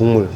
국물.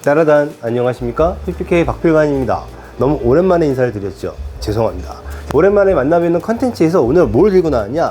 따라단, 안녕하십니까? PPK 박필관입니다. 너무 오랜만에 인사를 드렸죠? 죄송합니다. 오랜만에 만나뵙는 컨텐츠에서 오늘 뭘 들고 나왔냐?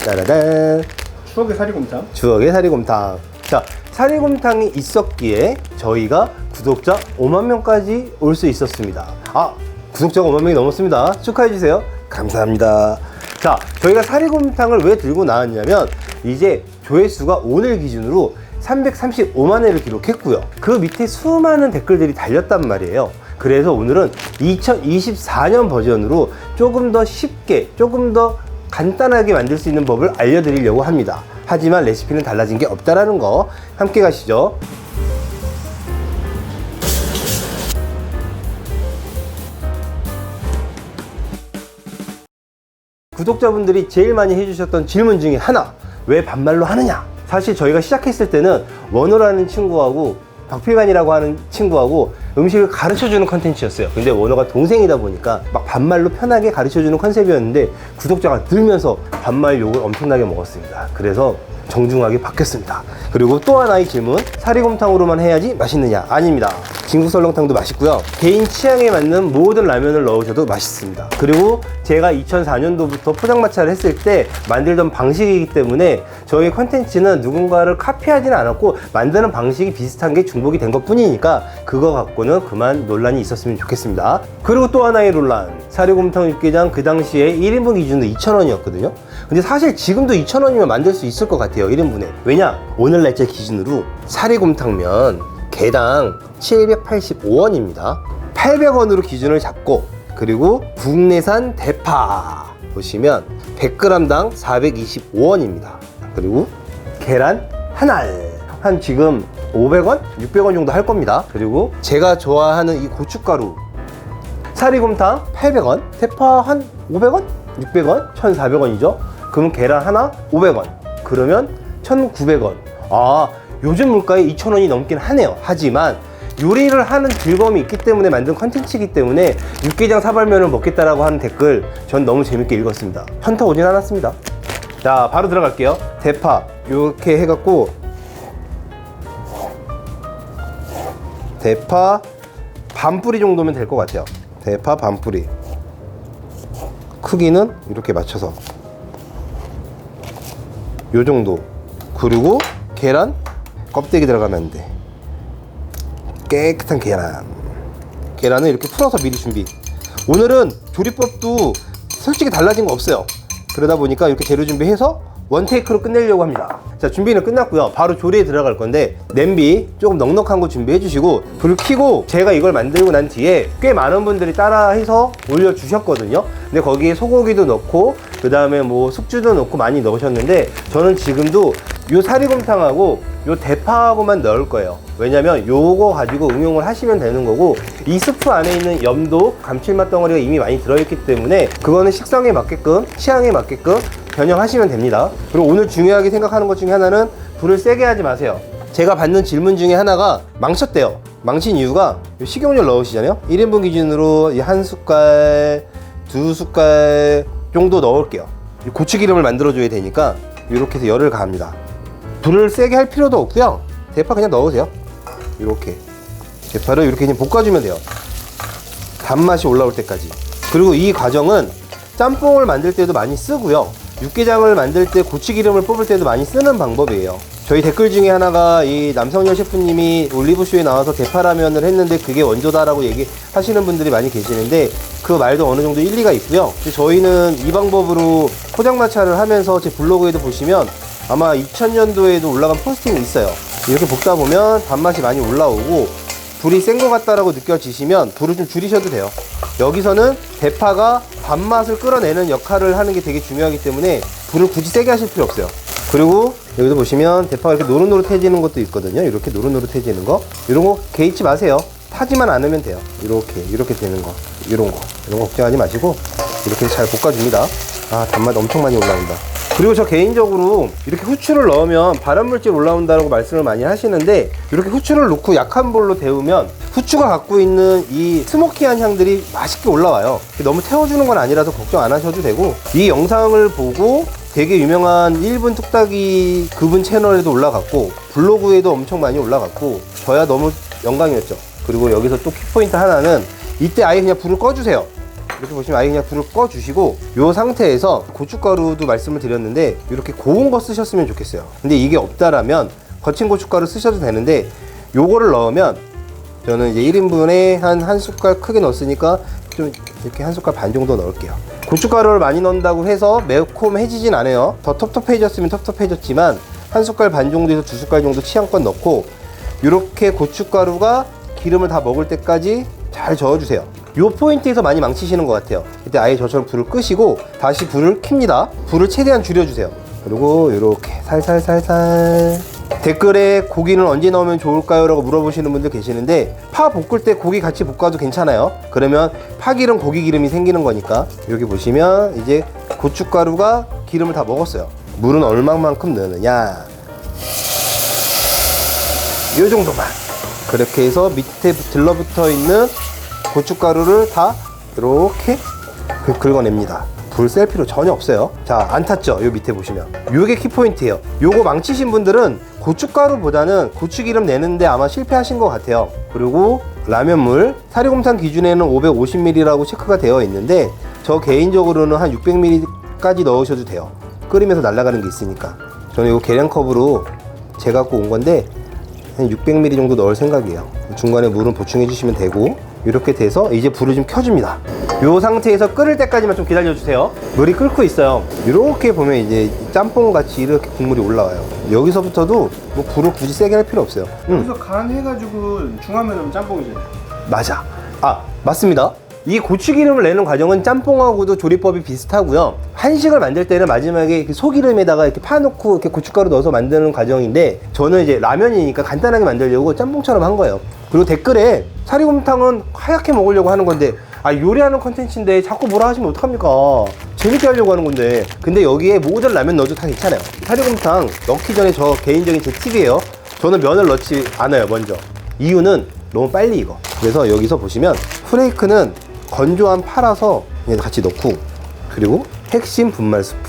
따라단, 추억의 사리곰탕. 추억의 사리곰탕. 자, 사리곰탕이 있었기에 저희가 구독자 5만 명까지 올 수 있었습니다. 아, 구독자가 5만 명이 넘었습니다. 축하해주세요. 감사합니다. 자, 저희가 사리곰탕을 왜 들고 나왔냐면 이제 조회수가 오늘 기준으로 335만 회를 기록했고요. 그 밑에 수많은 댓글들이 달렸단 말이에요. 그래서 오늘은 2024년 버전으로 조금 더 쉽게, 조금 더 간단하게 만들 수 있는 법을 알려드리려고 합니다. 하지만 레시피는 달라진 게 없다라는 거 함께 가시죠. 구독자분들이 제일 많이 해주셨던 질문 중에 하나, 왜 반말로 하느냐? 사실 저희가 시작했을 때는 원호라는 친구하고 박필관이라고 하는 친구하고 음식을 가르쳐주는 컨텐츠였어요. 근데 원호가 동생이다 보니까 막 반말로 편하게 가르쳐주는 컨셉이었는데 구독자가 늘면서 반말 욕을 엄청나게 먹었습니다. 그래서 정중하게 바뀌었습니다. 그리고 또 하나의 질문, 사리곰탕으로만 해야지 맛있느냐? 아닙니다. 진국설렁탕도 맛있고요. 개인 취향에 맞는 모든 라면을 넣으셔도 맛있습니다. 그리고 제가 2004년도부터 포장마차를 했을 때 만들던 방식이기 때문에 저희 컨텐츠는 누군가를 카피하지는 않았고 만드는 방식이 비슷한 게 중복이 된 것 뿐이니까 그거 갖고는 그만 논란이 있었으면 좋겠습니다. 그리고 또 하나의 논란, 사리곰탕 육개장 그 당시에 1인분 기준으로 2,000원이었거든요. 근데 사실 지금도 2,000원이면 만들 수 있을 것 같아요, 1인분에. 왜냐? 오늘 날짜 기준으로 사리곰탕면 개당 785원입니다. 800원으로 기준을 잡고, 그리고 국내산 대파 보시면 100g당 425원입니다. 그리고 계란 한 알, 한 지금 500원? 600원 정도 할 겁니다. 그리고 제가 좋아하는 이 고춧가루, 사리곰탕 800원, 대파 한 500원? 600원? 1,400원이죠. 그러면 계란 하나 500원. 그러면 1,900원. 아, 요즘 물가에 2,000원이 넘긴 하네요. 하지만 요리를 하는 즐거움이 있기 때문에 만든 컨텐츠이기 때문에 육개장 사발면을 먹겠다라고 하는 댓글 전 너무 재밌게 읽었습니다. 현타 오진 않았습니다. 자, 바로 들어갈게요. 대파 이렇게 해갖고 대파 반 뿌리 정도면 될 것 같아요. 대파 반 뿌리. 크기는 이렇게 맞춰서 요 정도. 그리고 계란 껍데기 들어가면 안 돼. 깨끗한 계란을 이렇게 풀어서 미리 준비. 오늘은 조리법도 솔직히 달라진 거 없어요. 그러다 보니까 이렇게 재료 준비해서 원테이크로 끝내려고 합니다. 자, 준비는 끝났고요. 바로 조리에 들어갈 건데 냄비 조금 넉넉한 거 준비해 주시고 불을 켜고, 제가 이걸 만들고 난 뒤에 꽤 많은 분들이 따라 해서 올려주셨거든요. 근데 거기에 소고기도 넣고 그 다음에 뭐 숙주도 넣고 많이 넣으셨는데 저는 지금도 요 사리곰탕하고 요 대파하고만 넣을 거예요. 왜냐면 요거 가지고 응용을 하시면 되는 거고, 이 스프 안에 있는 염도, 감칠맛 덩어리가 이미 많이 들어있기 때문에 그거는 식성에 맞게끔, 취향에 맞게끔 변형하시면 됩니다. 그리고 오늘 중요하게 생각하는 것 중에 하나는 불을 세게 하지 마세요. 제가 받는 질문 중에 하나가 망쳤대요. 망친 이유가 식용유를 넣으시잖아요. 1인분 기준으로 한 숟갈, 2숟갈 정도 넣을게요. 고추기름을 만들어줘야 되니까 이렇게 해서 열을 가합니다. 불을 세게 할 필요도 없고요. 대파 그냥 넣으세요. 이렇게 대파를 이렇게 그냥 볶아주면 돼요. 단맛이 올라올 때까지. 그리고 이 과정은 짬뽕을 만들 때도 많이 쓰고요. 육개장을 만들 때 고추기름을 뽑을 때도 많이 쓰는 방법이에요. 저희 댓글 중에 하나가 이 남성열 셰프님이 올리브쇼에 나와서 대파라면을 했는데 그게 원조다라고 얘기하시는 분들이 많이 계시는데 그 말도 어느 정도 일리가 있고요. 저희는 이 방법으로 포장마차를 하면서 제 블로그에도 보시면 아마 2000년도에도 올라간 포스팅이 있어요. 이렇게 볶다 보면 단맛이 많이 올라오고 불이 센 것 같다라고 느껴지시면 불을 좀 줄이셔도 돼요. 여기서는 대파가 단맛을 끌어내는 역할을 하는 게 되게 중요하기 때문에 불을 굳이 세게 하실 필요 없어요. 그리고 여기도 보시면 대파가 이렇게 노릇노릇해지는 것도 있거든요. 이렇게 노릇노릇해지는 거, 이런 거 개의치 마세요. 타지만 않으면 돼요. 이렇게 되는 거, 이런 거 걱정하지 마시고 이렇게 잘 볶아줍니다. 아, 단맛 엄청 많이 올라온다. 그리고 저 개인적으로 이렇게 후추를 넣으면 발암물질 올라온다고 말씀을 많이 하시는데, 이렇게 후추를 넣고 약한 불로 데우면 후추가 갖고 있는 이 스모키한 향들이 맛있게 올라와요. 너무 태워주는 건 아니라서 걱정 안 하셔도 되고, 이 영상을 보고 되게 유명한 1분 뚝딱이 그분 채널에도 올라갔고 블로그에도 엄청 많이 올라갔고, 저야 너무 영광이었죠. 그리고 여기서 또 키포인트 하나는, 이때 아예 그냥 불을 꺼주세요. 이렇게 보시면 아예 그냥 불을 꺼주시고, 이 상태에서 고춧가루도 말씀을 드렸는데 이렇게 고운 거 쓰셨으면 좋겠어요. 근데 이게 없다라면 거친 고춧가루 쓰셔도 되는데, 요거를 넣으면 저는 이제 1인분에 한 숟갈 크게 넣었으니까 좀 이렇게 한 숟갈 반 정도 넣을게요. 고춧가루를 많이 넣는다고 해서 매콤해지진 않아요. 더 텁텁해졌으면 텁텁해졌지만 한 숟갈 반 정도에서 두 숟갈 정도 취향껏 넣고, 이렇게 고춧가루가 기름을 다 먹을 때까지 잘 저어주세요. 요 포인트에서 많이 망치시는 것 같아요. 이때 아예 저처럼 불을 끄시고 다시 불을 켭니다. 불을 최대한 줄여주세요. 그리고 이렇게 살살살살. 댓글에 고기는 언제 넣으면 좋을까요? 라고 물어보시는 분들 계시는데, 파 볶을 때 고기 같이 볶아도 괜찮아요. 그러면 파기름, 고기 기름이 생기는 거니까. 여기 보시면 이제 고춧가루가 기름을 다 먹었어요. 물은 얼마만큼 넣느냐, 이 정도만. 그렇게 해서 밑에 들러붙어 있는 고춧가루를 다 이렇게 긁어냅니다. 불 셀 필요 전혀 없어요. 자, 안 탔죠? 요 밑에 보시면 요게 키포인트예요. 요거 망치신 분들은 고춧가루보다는 고추기름 내는데 아마 실패하신 것 같아요. 그리고 라면물, 사리곰탕 기준에는 550ml라고 체크가 되어 있는데, 저 개인적으로는 한 600ml까지 넣으셔도 돼요. 끓이면서 날아가는 게 있으니까. 저는 이거 계량컵으로 재갖고 온 건데 한 600ml 정도 넣을 생각이에요. 중간에 물은 보충해 주시면 되고, 이렇게 돼서 이제 불을 좀 켜줍니다. 이 상태에서 끓을 때까지만 좀 기다려주세요. 물이 끓고 있어요. 이렇게 보면 이제 짬뽕 같이 이렇게 국물이 올라와요. 여기서부터도 뭐 불을 굳이 세게 할 필요 없어요. 여기서 간 해가지고 중하면 넣으면 짬뽕이지. 맞아. 아, 맞습니다. 이 고추기름을 내는 과정은 짬뽕하고도 조리법이 비슷하고요. 한식을 만들 때는 마지막에 이렇게 소기름에다가 이렇게 파놓고 이렇게 고춧가루 넣어서 만드는 과정인데, 저는 이제 라면이니까 간단하게 만들려고 짬뽕처럼 한 거예요. 그리고 댓글에 사리곰탕은 하얗게 먹으려고 하는 건데, 아, 요리하는 컨텐츠인데 자꾸 뭐라 하시면 어떡합니까? 재밌게 하려고 하는 건데. 근데 여기에 모든 라면 넣어도 다 괜찮아요. 사리곰탕 넣기 전에 저 개인적인 제 팁이에요. 저는 면을 넣지 않아요, 먼저. 이유는 너무 빨리 익어. 그래서 여기서 보시면 프레이크는 건조한 파라서 그냥 같이 넣고, 그리고 핵심 분말 스프.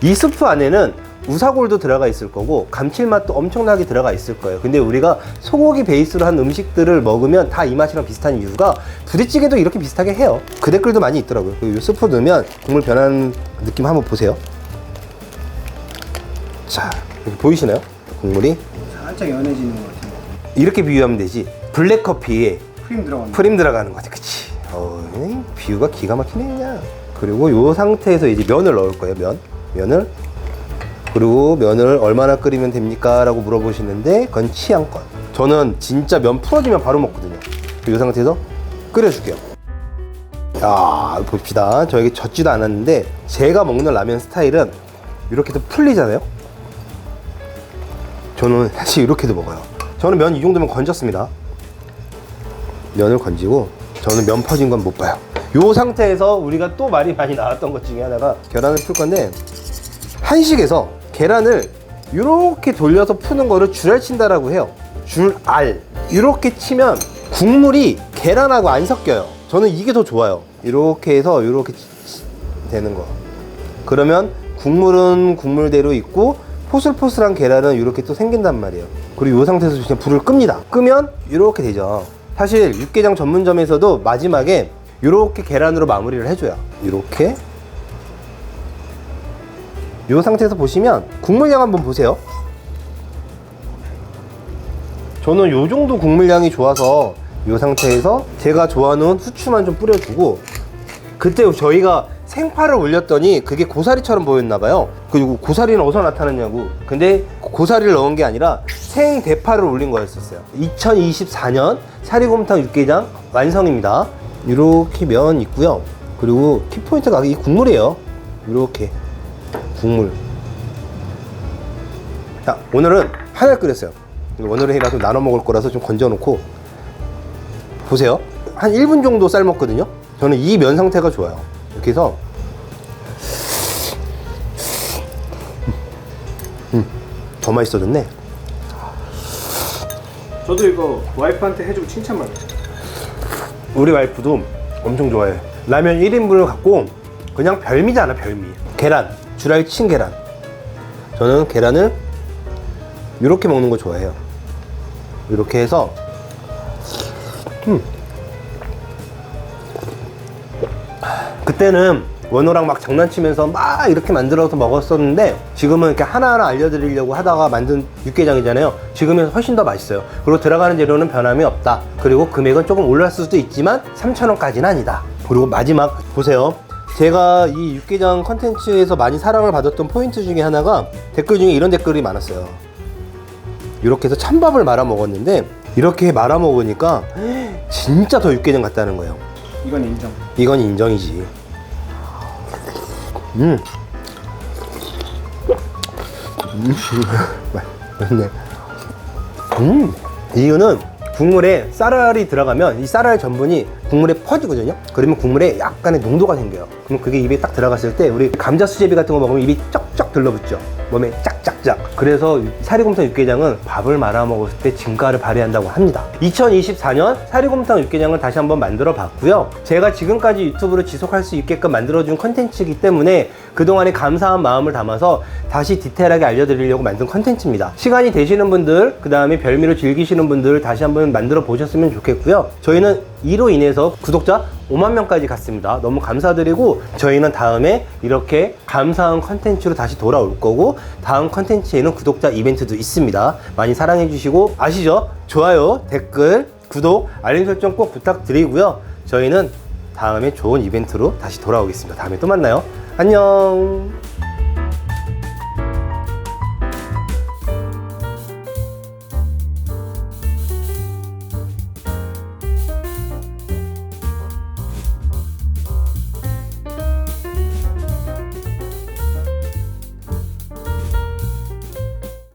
이 스프 안에는 우사골도 들어가 있을 거고 감칠맛도 엄청나게 들어가 있을 거예요. 근데 우리가 소고기 베이스로 한 음식들을 먹으면 다 이 맛이랑 비슷한 이유가, 부대찌개도 이렇게 비슷하게 해요. 그 댓글도 많이 있더라고요. 이 스프 넣으면 국물 변하는 느낌 한번 보세요. 자, 여기 보이시나요? 국물이 살짝 연해지는 것 같아요. 이렇게 비유하면 되지. 블랙커피에 프림 들어가는 거지. 그치? 비유가 기가 막히네 그냥. 그리고 이 상태에서 이제 면을 넣을 거예요. 면을. 그리고 면을 얼마나 끓이면 됩니까? 라고 물어보시는데, 그건 취향껏. 저는 진짜 면 풀어지면 바로 먹거든요. 이 상태에서 끓여줄게요. 야, 봅시다. 저에게 젖지도 않았는데, 제가 먹는 라면 스타일은 이렇게 도 풀리잖아요. 저는 사실 이렇게도 먹어요. 저는 면 이 정도면 건졌습니다. 면을 건지고, 저는 면 퍼진 건 못 봐요. 이 상태에서 우리가 또 말이 많이 나왔던 것 중에 하나가, 계란을 풀 건데, 한식에서 계란을 이렇게 돌려서 푸는 거를 줄알 친다라고 해요. 줄알. 이렇게 치면 국물이 계란하고 안 섞여요. 저는 이게 더 좋아요. 이렇게 해서 이렇게 되는 거. 그러면 국물은 국물대로 있고 포슬포슬한 계란은 이렇게 또 생긴단 말이에요. 그리고 이 상태에서 그냥 불을 끕니다. 끄면 이렇게 되죠. 사실 육개장 전문점에서도 마지막에 이렇게 계란으로 마무리를 해줘요. 이렇게. 이 상태에서 보시면 국물량 한번 보세요. 저는 이 정도 국물량이 좋아서 이 상태에서 제가 좋아하는 후추만 좀 뿌려주고, 그때 저희가 생파를 올렸더니 그게 고사리처럼 보였나봐요. 그리고 고사리는 어디서 나타났냐고. 근데 고사리를 넣은 게 아니라 생대파를 올린 거였었어요. 2024년 사리곰탕 육개장 완성입니다. 이렇게 면 있고요. 그리고 키포인트가 이 국물이에요. 이렇게 국물. 자, 오늘은 하나 끓였어요. 오늘은 해가지고 나눠 먹을 거라서 좀 건져 놓고 보세요. 한 1분 정도 삶았거든요. 저는 이 면 상태가 좋아요. 이렇게 해서 더 맛있어졌네. 저도 이거 와이프한테 해주고 칭찬받아요. 우리 와이프도 엄청 좋아해. 라면 1인분을 갖고 그냥 별미잖아, 별미. 계란, 주라기 친 계란. 저는 계란을 이렇게 먹는 거 좋아해요. 이렇게 해서 그때는 원호랑 막 장난치면서 막 이렇게 만들어서 먹었었는데 지금은 이렇게 하나하나 알려드리려고 하다가 만든 육개장이잖아요. 지금은 훨씬 더 맛있어요. 그리고 들어가는 재료는 변함이 없다. 그리고 금액은 조금 올랐을 수도 있지만 3,000원까지는 아니다. 그리고 마지막 보세요. 제가 이 육개장 컨텐츠에서 많이 사랑을 받았던 포인트 중에 하나가 댓글 중에 이런 댓글이 많았어요. 이렇게 해서 찬밥을 말아 먹었는데 이렇게 말아 먹으니까 진짜 더 육개장 같다는 거예요. 이건 인정. 이건 인정이지. 맛있네. 이유는 국물에 쌀알이 들어가면 이 쌀알 전분이 국물에 퍼지거든요. 그러면 국물에 약간의 농도가 생겨요. 그럼 그게 입에 딱 들어갔을 때 우리 감자 수제비 같은 거 먹으면 입이 쩍쩍 들러붙죠. 몸에 짝짝짝. 그래서 사리곰탕 육개장은 밥을 말아 먹었을 때 진가를 발휘한다고 합니다. 2024년 사리곰탕 육개장을 다시 한번 만들어 봤고요. 제가 지금까지 유튜브를 지속할 수 있게끔 만들어준 컨텐츠이기 때문에 그동안의 감사한 마음을 담아서 다시 디테일하게 알려드리려고 만든 컨텐츠입니다. 시간이 되시는 분들, 그 다음에 별미로 즐기시는 분들 다시 한번 만들어 보셨으면 좋겠고요. 저희는 이로 인해서 구독자 5만 명까지 갔습니다. 너무 감사드리고 저희는 다음에 이렇게 감사한 컨텐츠로 다시 돌아올 거고 다음 컨텐츠에는 구독자 이벤트도 있습니다. 많이 사랑해 주시고 아시죠? 좋아요, 댓글, 구독, 알림 설정 꼭 부탁드리고요. 저희는 다음에 좋은 이벤트로 다시 돌아오겠습니다. 다음에 또 만나요. 안녕.